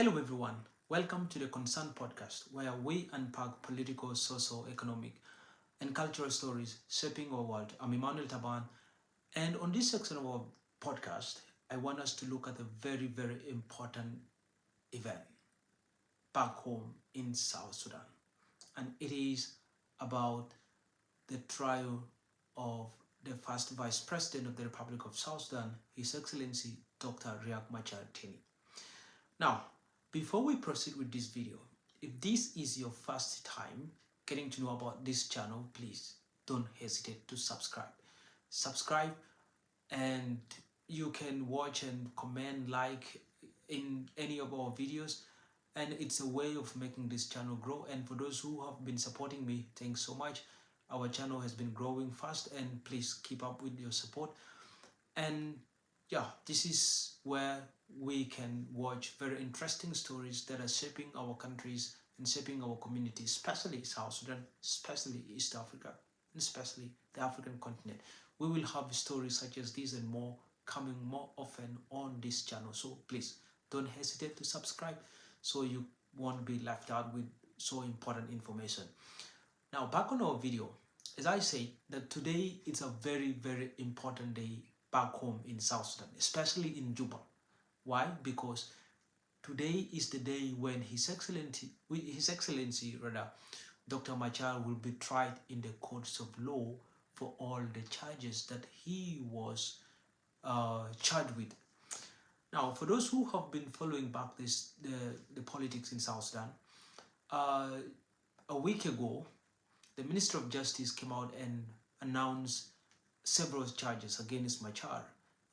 Hello, everyone. Welcome to the Concern Podcast, where we unpack political, social, economic, and cultural stories shaping our world. I'm Emmanuel Taban, and on this section of our podcast, I want us to look at a very, very important event back home in South Sudan. And it is about the trial of the first Vice President of the Republic of South Sudan, His Excellency Dr. Riek Machar. Now, before we proceed with this video, if this is your first time getting to know about this channel, please don't hesitate to subscribe. Subscribe and you can watch and comment, like in any of our videos, and it's a way of making this channel grow. And for those who have been supporting me, thanks so much. Our channel has been growing fast, and please keep up with your support. And yeah, this is where we can watch very interesting stories that are shaping our countries and shaping our communities, especially South Sudan, especially East Africa, and especially the African continent. We will have stories such as these and more coming more often on this channel. So please don't hesitate to subscribe so you won't be left out with so important information. Now, back on our video, as I say, that today is a very, very important day back home in South Sudan, especially in Juba. Why? Because today is the day when His Excellency, Dr. Machar will be tried in the courts of law for all the charges that he was charged with. Now, for those who have been following back the politics in South Sudan, a week ago, the Minister of Justice came out and announced several charges against Machar,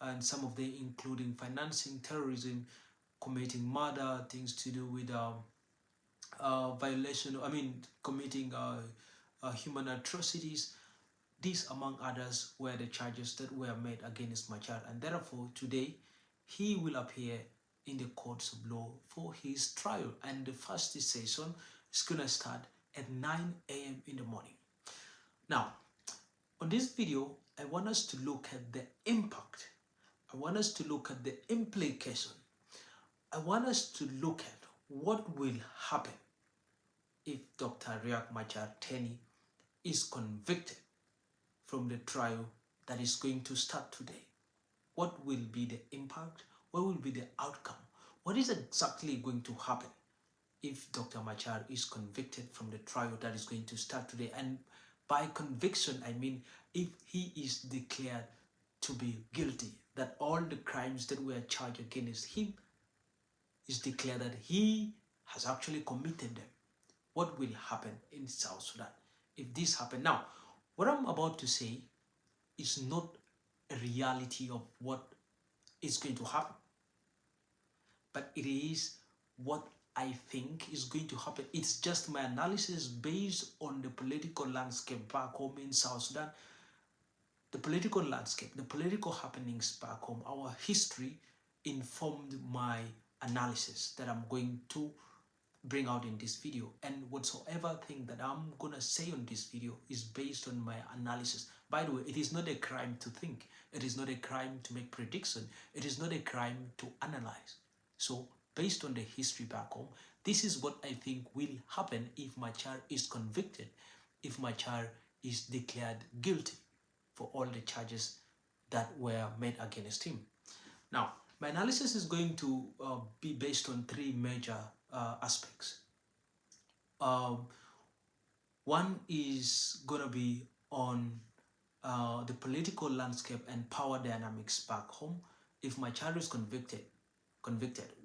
and some of them including financing terrorism, committing murder, things to do with committing human atrocities. These, among others, were the charges that were made against Machar, and therefore today he will appear in the courts of law for his trial, and the first session is going to start at 9 a.m. in the morning. Now, on this video, I want us to look at the impact. I want us to look at the implication. I want us to look at what will happen if Dr. Riek Machar is convicted from the trial that is going to start today. What will be the impact? What will be the outcome? What is exactly going to happen if Dr. Machar is convicted from the trial that is going to start today? And by conviction, I mean if he is declared to be guilty, that all the crimes that were charged against him is declared that he has actually committed them. What will happen in South Sudan if this happens? Now, what I'm about to say is not a reality of what is going to happen, but it is what I think is going to happen. It's just my analysis based on the political landscape back home in South Sudan. The political landscape, the political happenings back home, our history informed my analysis that I'm going to bring out in this video. And whatsoever thing that I'm going to say on this video is based on my analysis. By the way, it is not a crime to think. It is not a crime to make prediction. It is not a crime to analyze. So based on the history back home, this is what I think will happen if Machar is convicted, if Machar is declared guilty for all the charges that were made against him. Now, my analysis is going to be based on three major aspects. One is going to be on the political landscape and power dynamics back home. If Machar is convicted,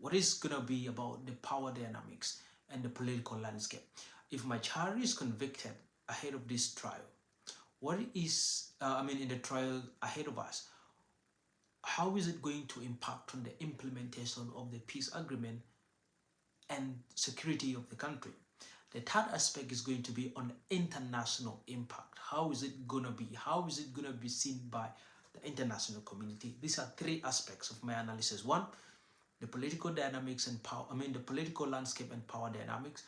what is going to be about the power dynamics and the political landscape? If Machar is convicted ahead of this trial, what is, in the trial ahead of us, how is it going to impact on the implementation of the peace agreement and security of the country? The third aspect is going to be on international impact. How is it going to be? How is it going to be seen by the international community? These are three aspects of my analysis. One, the political dynamics and power, the political landscape and power dynamics.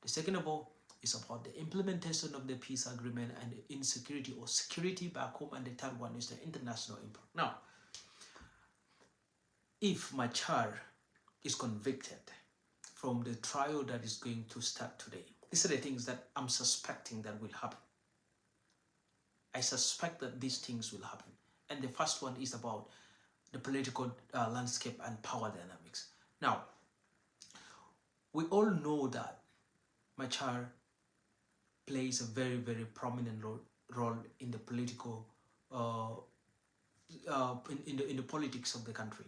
The second of all is about the implementation of the peace agreement and the insecurity or security back home. And the third one is the international impact. Now, if Machar is convicted from the trial that is going to start today. These are the things that I'm suspecting that will happen. I suspect that these things will happen. And the first one is about the political landscape and power dynamics. Now, we all know that Machar plays a very, very prominent role in the political, in the politics of the country.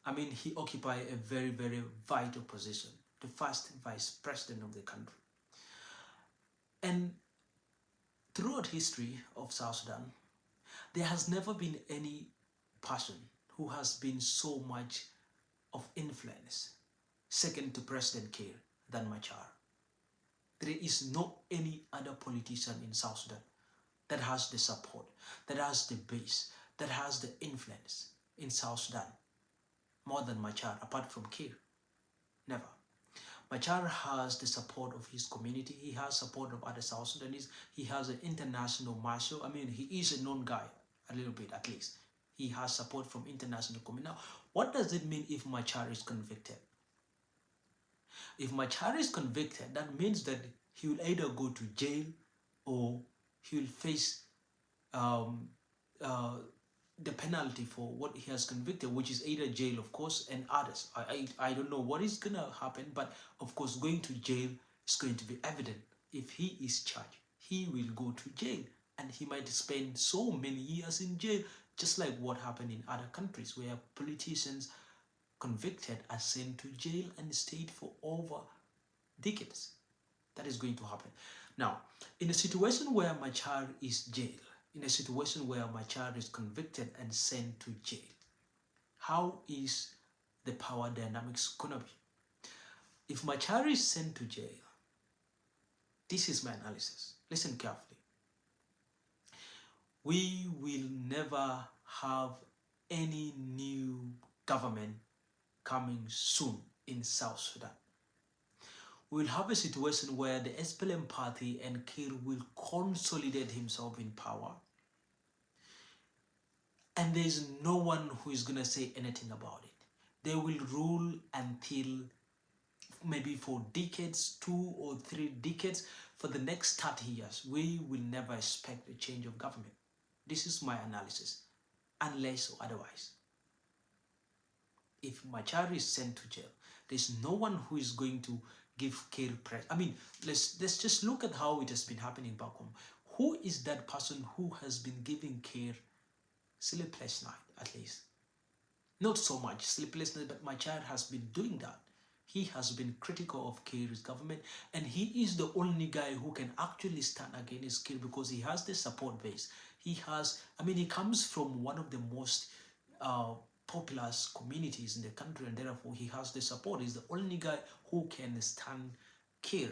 I mean, he occupied a very, very vital position, the first vice president of the country. And throughout history of South Sudan, there has never been any person who has been so much of influence, second to President Kiir, than Machar. There is no any other politician in South Sudan that has the support, that has the base, that has the influence in South Sudan more than Machar, apart from Kiir. Never. Machar has the support of his community. He has support of other South Sudanese. He has an international marshal. I mean, he is a known guy, a little bit at least. He has support from international community. Now, what does it mean if Machar is convicted? If Machar is convicted, that means that he will either go to jail or he will face the penalty for what he has convicted, which is either jail, of course, and others. I don't know what is going to happen, but of course, going to jail is going to be evident. If he is charged, he will go to jail, and he might spend so many years in jail, just like what happened in other countries where politicians convicted are sent to jail and stayed for over decades. That is going to happen. Now, in a situation where Machar is jailed, in a situation where Machar is convicted and sent to jail, how is the power dynamics gonna be? If Machar is sent to jail, this is my analysis. Listen carefully. We will never have any new government coming soon in South Sudan. We will have a situation where the SPLM party and Kiir will consolidate himself in power, and there is no one who is going to say anything about it. They will rule until maybe for decades, 2 or 3 decades, for the next 30 years. We will never expect a change of government. This is my analysis, unless or otherwise. If Machar is sent to jail, there's no one who is going to give Kiir press. I mean, let's just look at how it has been happening back home. Who is that person who has been giving Kiir sleepless night, at least? Not so much sleepless night, but Machar has been doing that. He has been critical of Kiir's government, and he is the only guy who can actually stand against Kiir because he has the support base. He comes from one of the most populous communities in the country, and therefore he has the support. He's the only guy who can stand Kiir,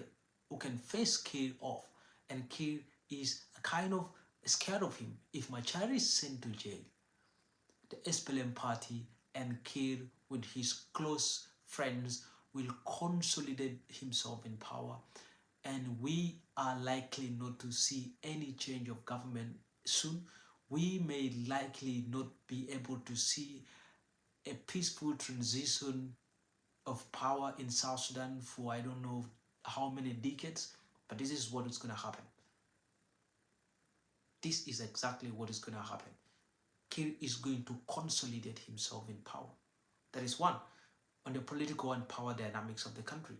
who can face Kiir off, and Kiir is kind of scared of him. If Machar is sent to jail, the SPLM party and Kiir with his close friends will consolidate himself in power, and we are likely not to see any change of government soon. We may likely not be able to see a peaceful transition of power in South Sudan for I don't know how many decades, but this is what is going to happen. This is exactly what is going to happen. Kiir is going to consolidate himself in power. That is one, on the political and power dynamics of the country.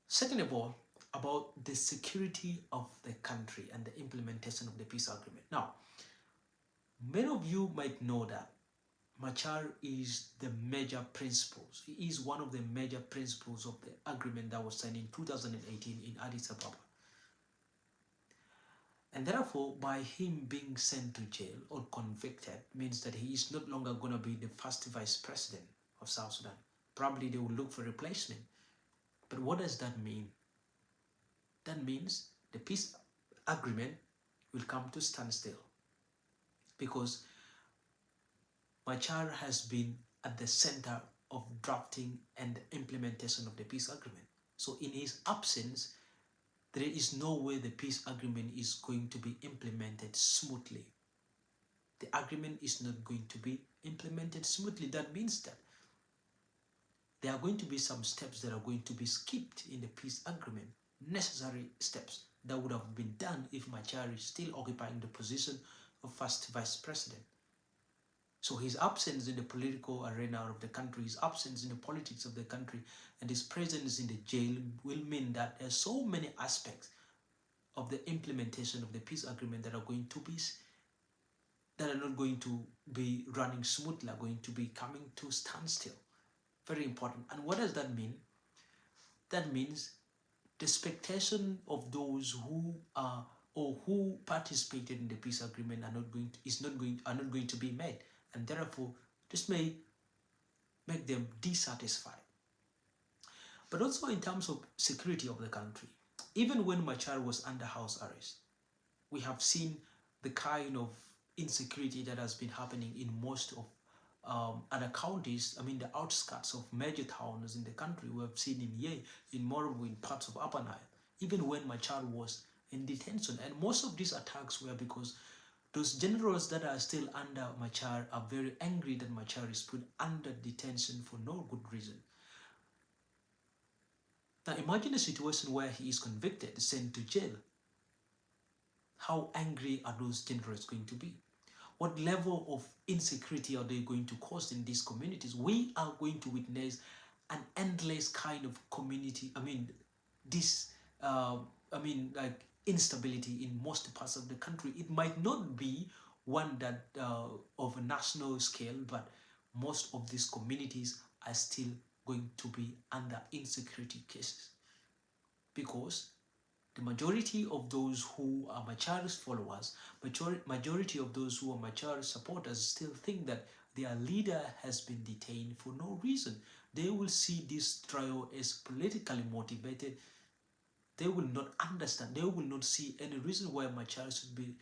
Second of all, about the security of the country and the implementation of the peace agreement. Now, many of you might know that Machar is the major principles. He is one of the major principles of the agreement that was signed in 2018 in Addis Ababa. And therefore, by him being sent to jail or convicted means that he is no longer going to be the first vice president of South Sudan. Probably they will look for a replacement. But what does that mean? That means the peace agreement will come to standstill, because Machar has been at the center of drafting and implementation of the peace agreement. So in his absence, there is no way the peace agreement is going to be implemented smoothly. The agreement is not going to be implemented smoothly. That means that there are going to be some steps that are going to be skipped in the peace agreement, necessary steps that would have been done if Machar is still occupying the position of first vice president. So his absence in the political arena of the country, his absence in the politics of the country, and his presence in the jail will mean that there's so many aspects of the implementation of the peace agreement that are not going to be running smoothly, are going to be coming to standstill. Very important. And what does that mean? That means the expectation of those who are or who participated in the peace agreement are not going to be met, and therefore this may make them dissatisfied. But also in terms of security of the country, even when Machar was under house arrest, we have seen the kind of insecurity that has been happening in most of other counties. I mean, the outskirts of major towns in the country. We have seen in Ye, in Morobo, in parts of Upper Nile, even when Machar was in detention. And most of these attacks were because those generals that are still under Machar are very angry that Machar is put under detention for no good reason. Now imagine a situation where he is convicted, sent to jail. How angry are those generals going to be? What level of insecurity are they going to cause in these communities? We are going to witness an endless kind of community, like instability in most parts of the country. It might not be one that of a national scale, but most of these communities are still going to be under insecurity cases, because the majority of those who are Machar's followers, majority of those who are Machar's supporters still think that their leader has been detained for no reason. They will see this trial as politically motivated. They will not understand, they will not see any reason why Machar should be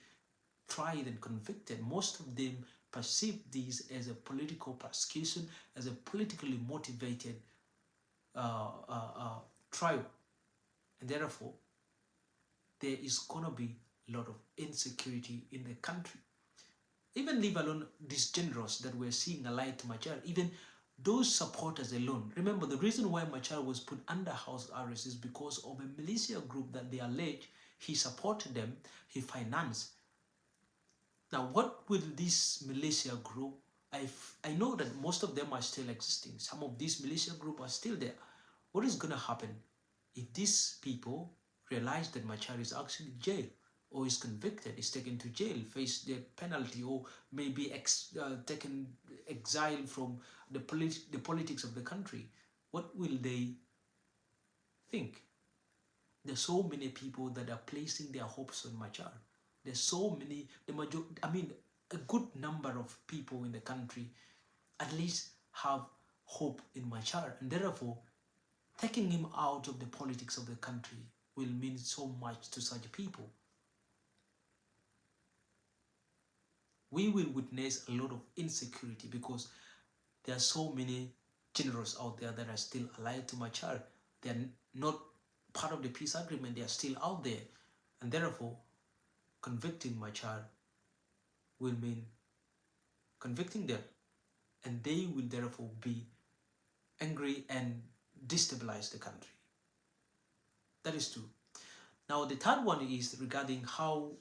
tried and convicted. Most of them perceive this as a political persecution, as a politically motivated trial. And therefore, there is going to be a lot of insecurity in the country. Even leave alone these generals that we're seeing allied to Machar, even those supporters alone. Remember, the reason why Machar was put under house arrest is because of a militia group that they allege he supported them, he financed. Now, what will this militia group, I know that most of them are still existing. Some of these militia groups are still there. What is going to happen if these people realize that Machar is actually in jail, or is convicted, is taken to jail, face their penalty, or maybe taken exile from the politics of the country? What will they think? There's so many people that are placing their hopes on Machar. There's so many, a good number of people in the country at least have hope in Machar, and therefore taking him out of the politics of the country will mean so much to such people. We will witness a lot of insecurity because there are so many generals out there that are still allied to Machar. They are not part of the peace agreement, they are still out there. And therefore, convicting Machar will mean convicting them. And they will therefore be angry and destabilize the country. That is true. Now, the third one is regarding how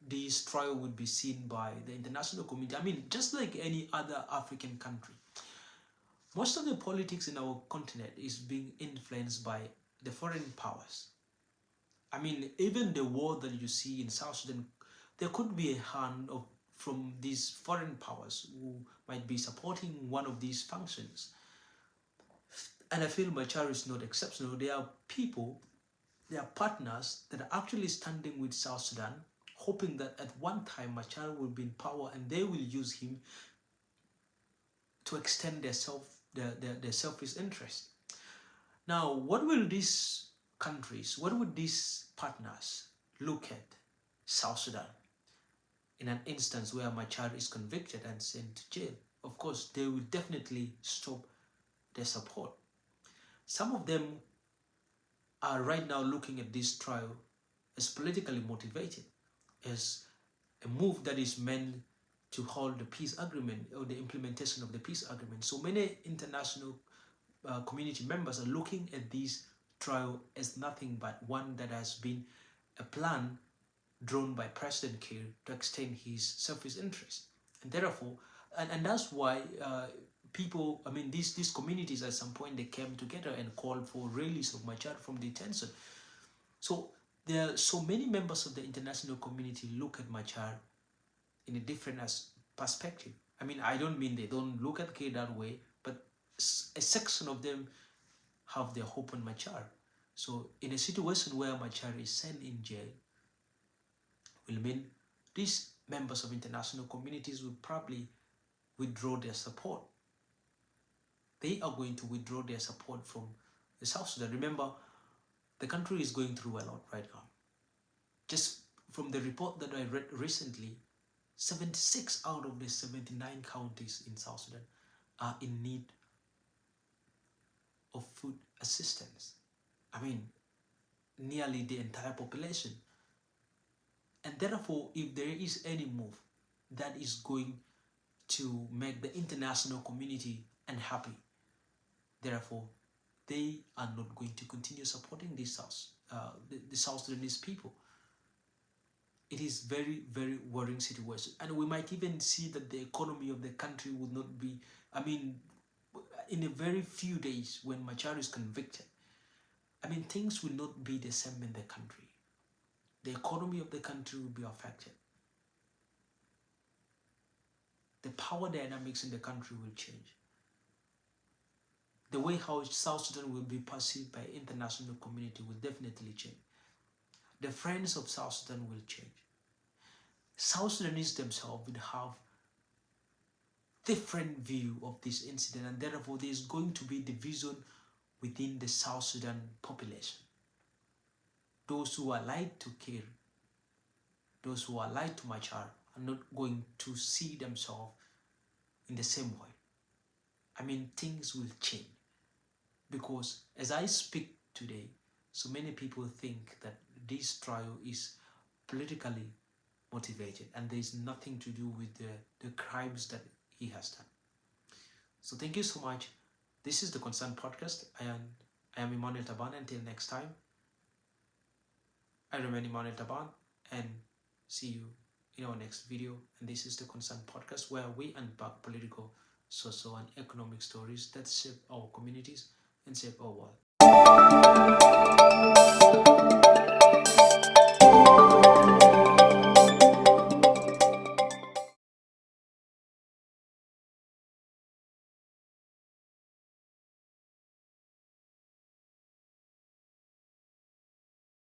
this trial would be seen by the international community. Just like any other African country, most of the politics in our continent is being influenced by the foreign powers. Even the war that you see in South Sudan, there could be a hand from these foreign powers who might be supporting one of these functions. And I feel Machar is not exceptional. There are people, there are partners that are actually standing with South Sudan, hoping that at one time Machar will be in power and they will use him to extend their selfish interest. Now, what will these countries, what would these partners look at South Sudan in an instance where Machar is convicted and sent to jail? Of course, they will definitely stop their support. Some of them are right now looking at this trial as politically motivated, as a move that is meant to hold the peace agreement or the implementation of the peace agreement. So many international community members are looking at this trial as nothing but one that has been a plan drawn by President Kiir to extend his selfish interest. And therefore, and that's why people, I mean, these communities at some point they came together and called for release of Machar from detention. So there are so many members of the international community look at Machar in a different perspective. I mean, I don't mean they don't look at Kiir that way, but a section of them have their hope on Machar. So in a situation where Machar is sent in jail, will mean these members of international communities will probably withdraw their support. They are going to withdraw their support from the South Sudan. Remember, the country is going through a lot right now. Just from the report that I read recently, 76 out of the 79 counties in South Sudan are in need of food assistance. I mean, nearly the entire population. And therefore, if there is any move that is going to make the international community unhappy, therefore, they are not going to continue supporting the South Sudanese people. It is very, very worrying situation. And we might even see that the economy of the country would not be, I mean, in a very few days when Machar is convicted, I mean, things will not be the same in the country. The economy of the country will be affected. The power dynamics in the country will change. The way how South Sudan will be perceived by international community will definitely change. The friends of South Sudan will change. South Sudanese themselves will have different view of this incident, and therefore there is going to be division within the South Sudan population. Those who are allied to Kiir, those who are allied to Machar are not going to see themselves in the same way. I mean, things will change. Because as I speak today, so many people think that this trial is politically motivated and there is nothing to do with the crimes that he has done. So thank you so much. This is the Concerned Podcast. I am Emmanuel Taban. Until next time, I remain Emmanuel Taban and see you in our next video. And this is the Concerned Podcast, where we unpack political, social, and economic stories that shape our communities and shape our world.